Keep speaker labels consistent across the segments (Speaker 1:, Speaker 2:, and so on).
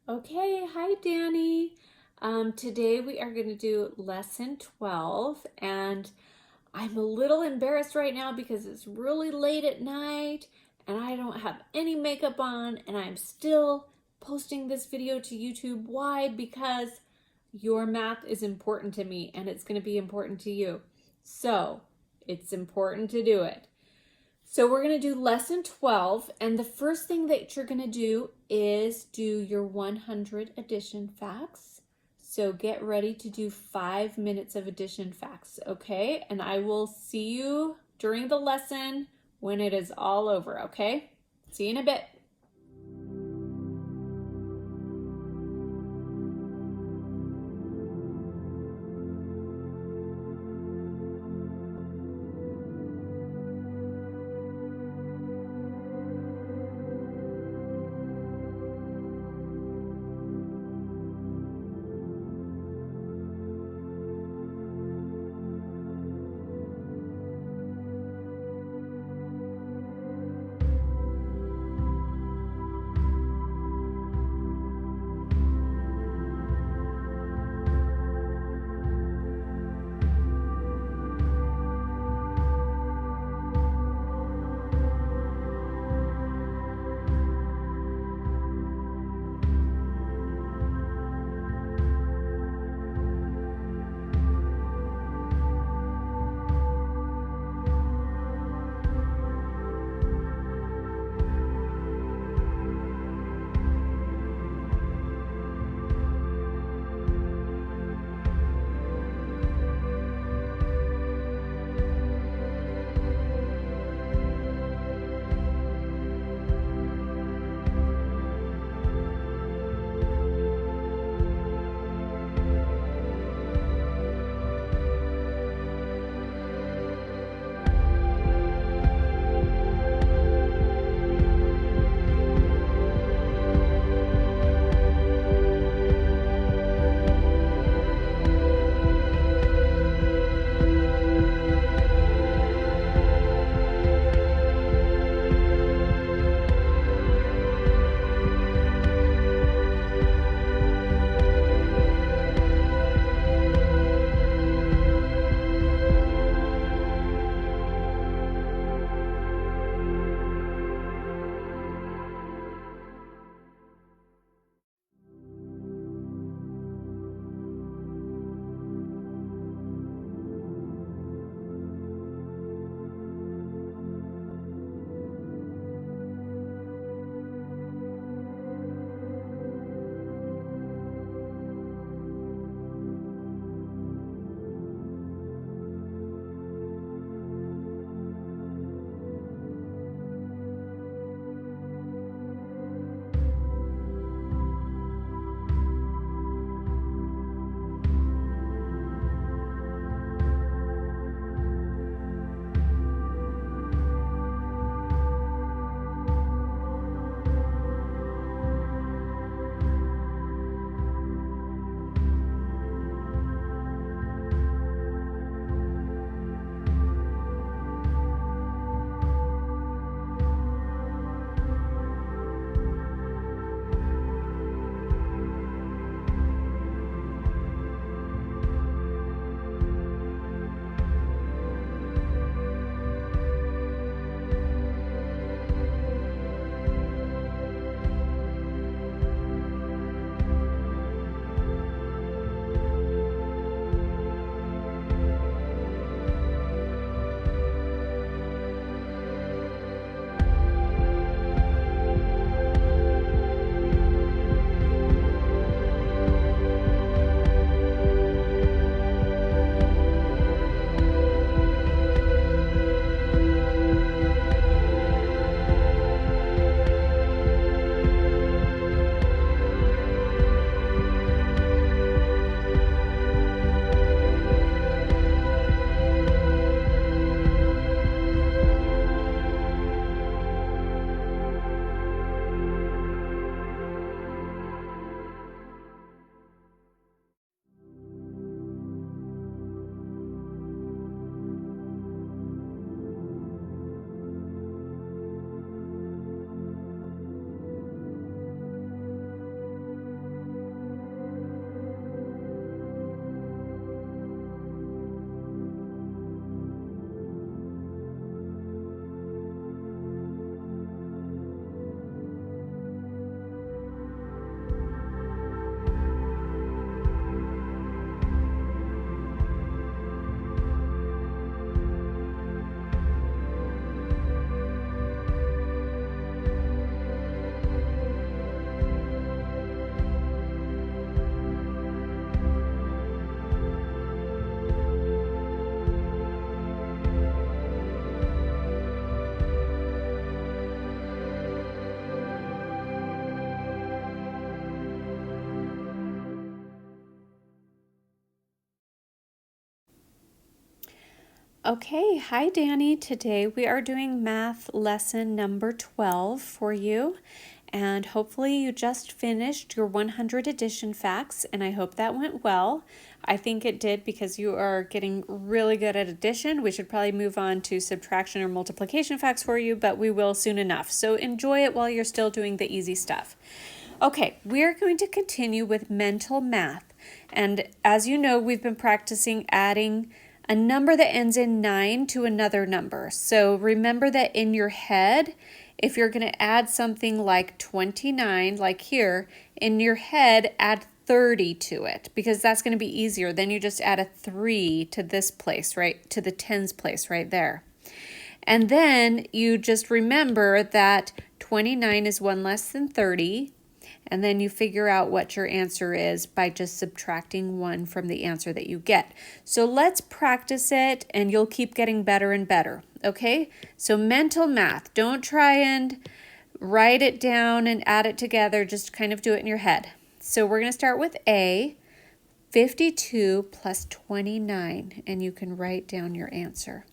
Speaker 1: Okay, hi Danny. Today we are going to do lesson 12, and I'm a little embarrassed right now because it's really late at night and I don't have any makeup on, and I'm still posting this video to YouTube. Why? Because your math is important to me and it's going to be important to you. So it's important to do it. So we're going to do lesson 12, and the first thing that you're going to do is do your 100 addition facts. So get ready to do 5 minutes of addition facts, okay? And I will see you during the lesson when it is all over, okay? See you in a bit. Okay, hi Danny. Today we are doing math lesson number 12 for you. And hopefully you just finished your 100 addition facts, and I hope that went well. I think it did because you are getting really good at addition. We should probably move on to subtraction or multiplication facts for you, but we will soon enough. So enjoy it while you're still doing the easy stuff. Okay, we're going to continue with mental math. And as you know, we've been practicing adding a number that ends in 9 to another number. So remember that in your head, if you're going to add something like 29, like here, in your head, add 30 to it because that's going to be easier. Then you just add a 3 to this place, right, to the tens place right there. And then you just remember that 29 is 1 less than 30. And then you figure out what your answer is by just subtracting 1 from the answer that you get. So let's practice it and you'll keep getting better and better, okay? So mental math, don't try and write it down and add it together, just kind of do it in your head. So we're going to start with A, 52 plus 29, and you can write down your answer.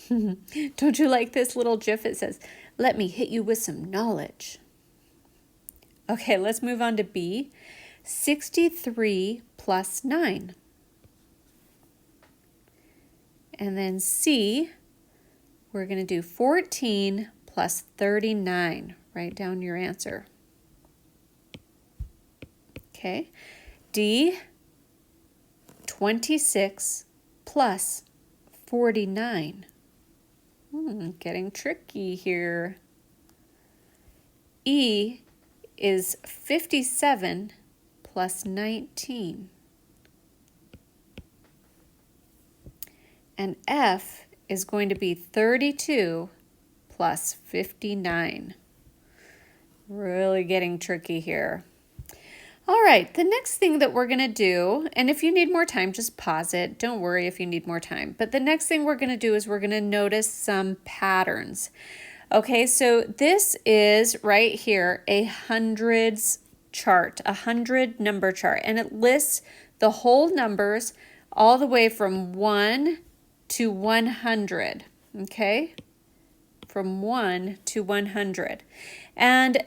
Speaker 1: Don't you like this little GIF? It says, "Let me hit you with some knowledge." Okay, let's move on to B, 63 plus 9. And then C, we're going to do 14 plus 39. Write down your answer. Okay, D, 26 plus 49. Getting tricky here. E is 57 plus 19. And F is going to be 32 plus 59. Really getting tricky here. All right, the next thing that we're going to do, and if you need more time, just pause it. Don't worry if you need more time. But the next thing we're going to do is we're going to notice some patterns. Okay, so this is right here, a hundreds chart, a 100 number chart, and it lists the whole numbers all the way from 1 to 100, okay? From 1 to 100. And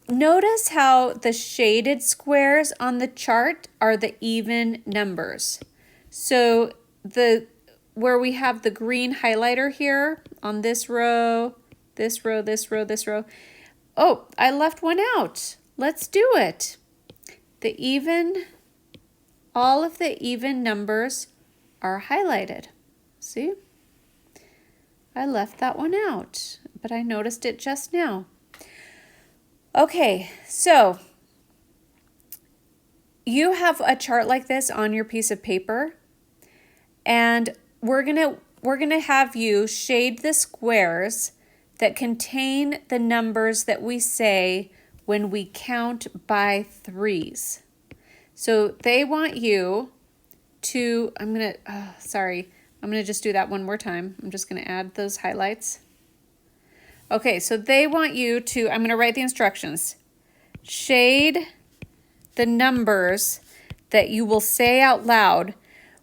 Speaker 1: notice how the shaded squares on the chart are the even numbers. So where we have the green highlighter here on this row, this row, this row, this row. Oh, I left one out. Let's do it. All of the even numbers are highlighted. See? I left that one out, but I noticed it just now. Okay, so you have a chart like this on your piece of paper, and we're gonna have you shade the squares that contain the numbers that we say when we count by threes. So they want you to, I'm gonna just do that one more time. I'm just gonna add those highlights. Okay, so they want you to, I'm gonna write the instructions. Shade the numbers that you will say out loud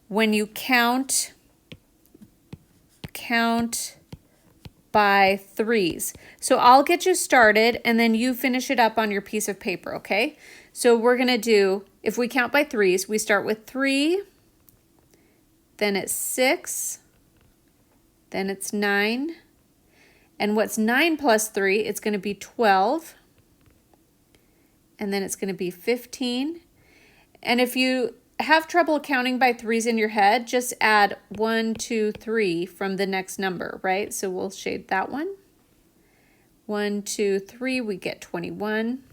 Speaker 1: when you count by threes. So I'll get you started and then you finish it up on your piece of paper, okay? So we're gonna do, if we count by threes, we start with 3, then it's 6, then it's 9, and what's 9 plus 3? It's gonna be 12, and then it's gonna be 15. And if you have trouble counting by threes in your head, just add 1, 2, 3 from the next number, right? So we'll shade that one. 1, 2, 3, we get 21,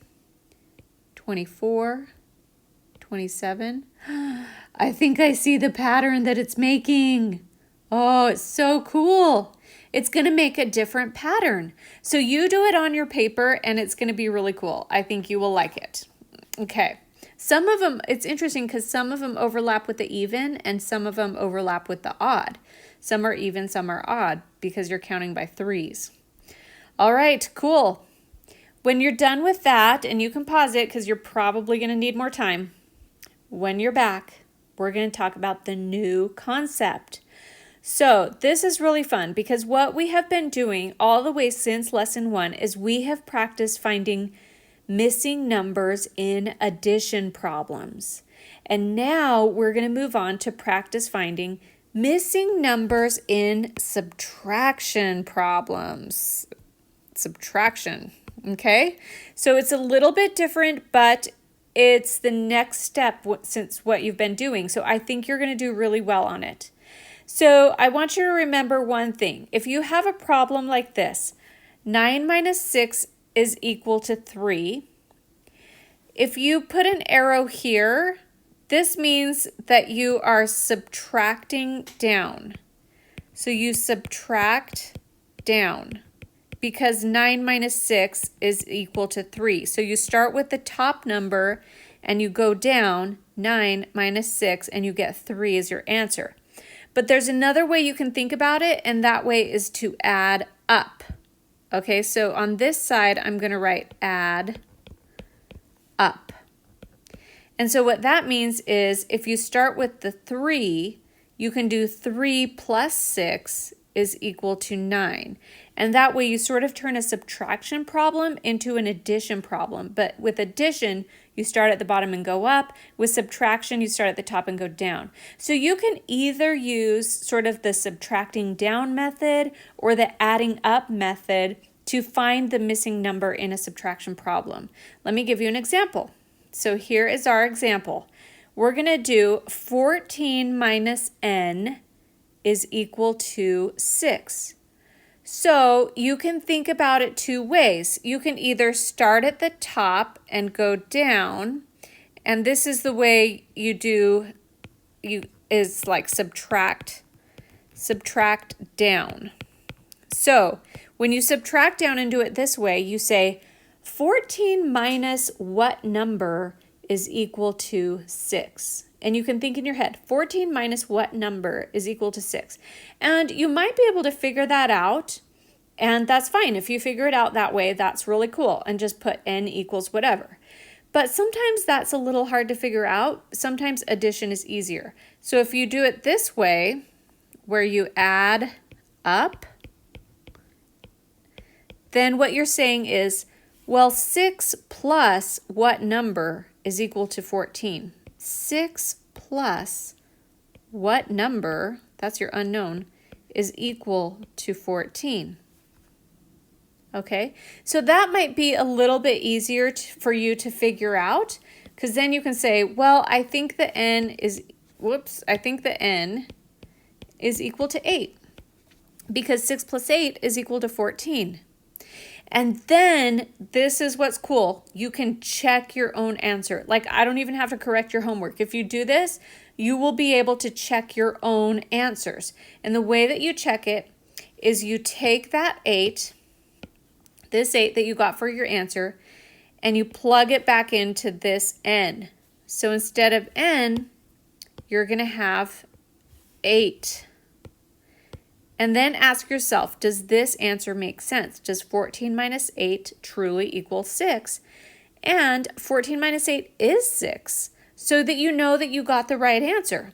Speaker 1: 24, 27. I think I see the pattern that it's making. Oh, it's so cool. It's going to make a different pattern. So you do it on your paper and it's going to be really cool. I think you will like it. Okay. Some of them, it's interesting because some of them overlap with the even and some of them overlap with the odd. Some are even, some are odd because you're counting by threes. All right, cool. When you're done with that, and you can pause it because you're probably going to need more time, when you're back, we're going to talk about the new concept. So this is really fun because what we have been doing all the way since lesson 1 is we have practiced finding missing numbers in addition problems. And now we're going to move on to practice finding missing numbers in subtraction problems. Subtraction, okay? So it's a little bit different, but it's the next step since what you've been doing. So I think you're going to do really well on it. So I want you to remember one thing. If you have a problem like this, 9 minus 6 is equal to 3. If you put an arrow here, this means that you are subtracting down. So you subtract down because 9 minus 6 is equal to 3. So you start with the top number and you go down 9 minus 6 and you get 3 as your answer. But there's another way you can think about it, and that way is to add up. Okay, so on this side, I'm going to write add up. And so what that means is if you start with the 3, you can do 3 plus 6 is equal to 9. And that way you sort of turn a subtraction problem into an addition problem. But with addition, you start at the bottom and go up. With subtraction, you start at the top and go down. So you can either use sort of the subtracting down method or the adding up method to find the missing number in a subtraction problem. Let me give you an example. So here is our example. We're going to do 14 minus n is equal to 6. So you can think about it two ways. You can either start at the top and go down, and this is the way you do, is like subtract down. So when you subtract down and do it this way, you say 14 minus what number is equal to 6? And you can think in your head, 14 minus what number is equal to 6? And you might be able to figure that out, and that's fine. If you figure it out that way, that's really cool, and just put n equals whatever. But sometimes that's a little hard to figure out. Sometimes addition is easier. So if you do it this way, where you add up, then what you're saying is, well, 6 plus what number is equal to 14? 6 plus what number, that's your unknown, is equal to 14? Okay, so that might be a little bit easier for you to figure out, because then you can say, well, I think the n is equal to 8, because 6 plus 8 is equal to 14. And then this is what's cool. You can check your own answer. Like, I don't even have to correct your homework. If you do this, you will be able to check your own answers. And the way that you check it is you take that 8, this 8 that you got for your answer, and you plug it back into this n. So instead of n, you're going to have 8. And then ask yourself, does this answer make sense? Does 14 minus 8 truly equal 6? And 14 minus 8 is 6, so that you know that you got the right answer.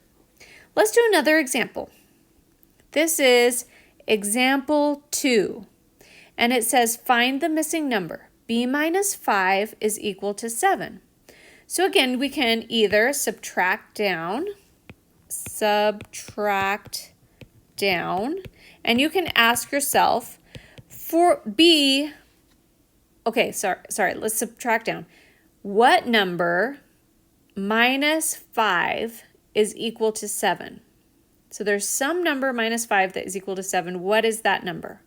Speaker 1: Let's do another example. This is example 2. And it says, find the missing number. b minus 5 is equal to 7. So again, we can either subtract down, and you can ask yourself for b, okay, sorry, let's subtract down. What number minus 5 is equal to 7? So there's some number minus 5 that is equal to 7. What is that number?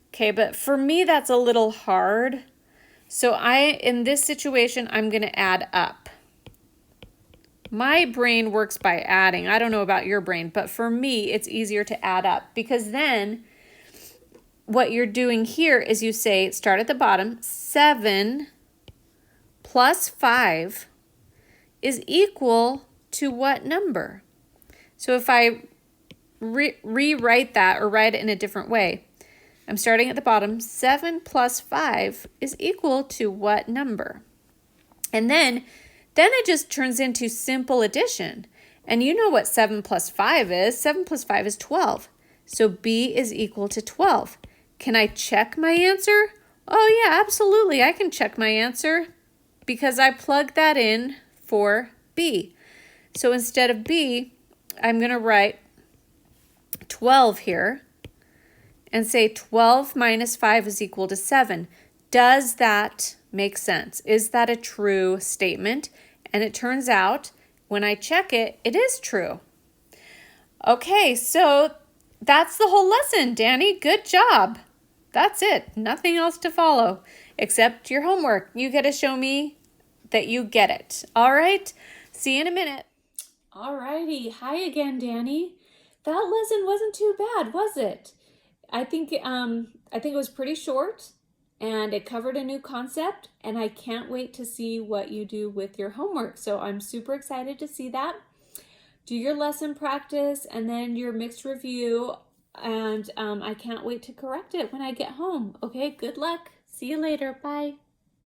Speaker 1: Okay, but for me, that's a little hard. So in this situation, I'm going to add up. My brain works by adding. I don't know about your brain, but for me, it's easier to add up, because then what you're doing here is you say, start at the bottom, 7 plus 5 is equal to what number? So if I rewrite that or write it in a different way, I'm starting at the bottom, 7 plus 5 is equal to what number? And then it just turns into simple addition. And you know what 7 plus 5 is. 7 plus 5 is 12. So B is equal to 12. Can I check my answer? Oh yeah, absolutely. I can check my answer because I plugged that in for B. So instead of B, I'm going to write 12 here and say 12 minus 5 is equal to 7. Does that make sense? Is that a true statement? And it turns out when I check it, it is true. Okay, so that's the whole lesson, Danny. Good job. That's it. Nothing else to follow except your homework. You got to show me that you get it. All right? See you in a minute. All righty. Hi again, Danny. That lesson wasn't too bad, was it? I think it was pretty short and it covered a new concept, and I can't wait to see what you do with your homework. So I'm super excited to see that. Do your lesson practice and then your mixed review, and I can't wait to correct it when I get home. Okay, good luck. See you later. Bye.